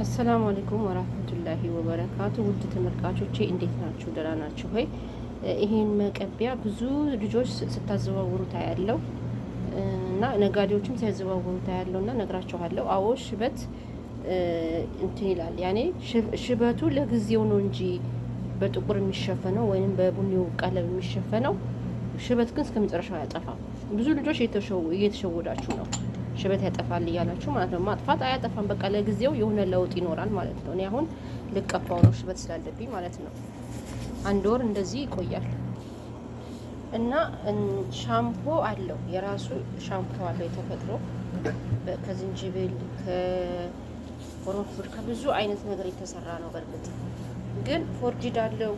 አሰላሙ አለይኩም ወራህመቱላሂ ወበረካቱ። ውድ ተመልካቾቼ እንዴት ናችሁ? ደህና ናችሁ ሆይ? ይሄን መቀቢያ ብዙ ልጆች ስታዘዋውሩ ታያለው እና ነጋዴዎችም ሲያዘዋውሩ ታያለው እና ነግራችኋለሁ። አዎ ሽበት እንትን ይላል። ያኔ ሽበቱ ለጊዜው ነው እንጂ በጥቁር የሚሸፈነው ወይንም በቡኒው ቀለም የሚሸፈነው ሽበት ግን እስከመጨረሻው ያጠፋል። ብዙ ልጆች እየተሸወዳችሁ ነው። ሽበት ያጠፋል እያላችሁ ማለት ነው። ማጥፋት አያጠፋም። በቃ ለጊዜው የሆነ ለውጥ ይኖራል ማለት ነው። እኔ አሁን ልቀባው ነው ሽበት ስላለብኝ ማለት ነው። 1 ወር እንደዚህ ይቆያል እና ሻምፖ አለው፣ የራሱ ሻምፖ አለው የተፈጥሮ ከዝንጅብል ከወረፉድ ከብዙ አይነት ነገር የተሰራ ነው። በእርግጥ ግን ፎርጂድ አለው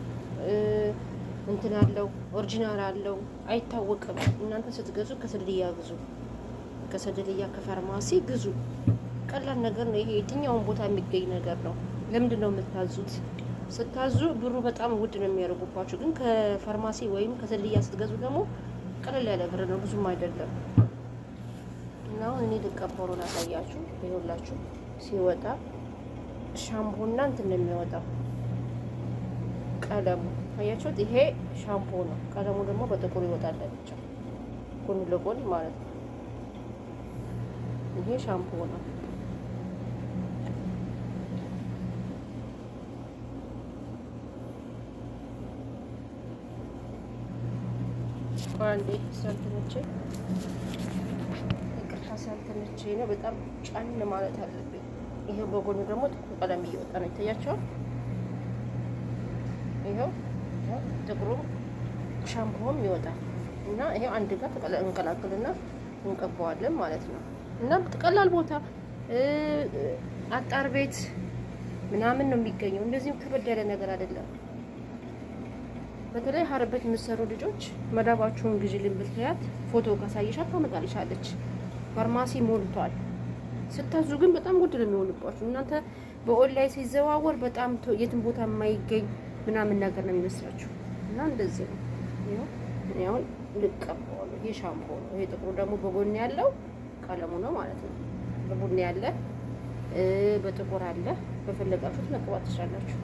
እንትን አለው ኦሪጂናል አለው አይታወቅም። እናንተ ስትገዙ ከስልያ ግዙ፣ ከሰደልያ ከፋርማሲ ግዙ። ቀላል ነገር ነው ይሄ። የትኛውን ቦታ የሚገኝ ነገር ነው። ለምንድን ነው የምታዙት? ስታዙ ብሩ በጣም ውድ ነው የሚያደርጉባችሁ። ግን ከፋርማሲ ወይም ከሰደልያ ስትገዙ ደግሞ ቀለል ያለ ብር ነው፣ ብዙም አይደለም። እና አሁን እኔ ልቀባው ነው ላሳያችሁ። ይኸውላችሁ ሲወጣ ሻምፖና እንትን ነው የሚወጣው ቀለሙ። አያችሁት? ይሄ ሻምፖ ነው። ቀለሙ ደግሞ በጥቁር ይወጣል ብቻ ጎን ለጎን ማለት ነው። ይሄ ሻምፖ ነው። አንዴ ሳልተመቼ ይቅርታ፣ ሳልተመቼ ነው። በጣም ጫን ማለት አለብኝ። ይሄ በጎኑ ደግሞ ጥቁር ቀለም እየወጣ ነው። ይታያቸዋል። ይሄው ጥቁሩ ሻምፖም ይወጣል እና ይሄው አንድ ጋር እንቀላቅልና እንቀባዋለን ማለት ነው። እና ቀላል ቦታ አጣር ቤት ምናምን ነው የሚገኘው። እንደዚህም ከበድ ያለ ነገር አይደለም። በተለይ ሀረበት የምትሰሩ ልጆች መዳባችሁን ግዢልን ብትያት ፎቶ ካሳየሻት ታመጣልሻለች። ፋርማሲ ሞልቷል። ስታዙ ግን በጣም ውድ ነው የሚሆንባችሁ። እናንተ በኦንላይን ሲዘዋወር በጣም የትም ቦታ የማይገኝ ምናምን ነገር ነው የሚመስላችሁ እና እንደዚህ ነው። ይሄ አሁን ልቀባው ነው። ይሄ ሻምፖ ነው። ይሄ ጥቁሩ ደግሞ በጎን ያለው ቀለሙ ነው ማለት ነው። በቡኒ ያለ በጥቁር አለ። በፈለጋችሁት መቀባት ትችላላችሁ።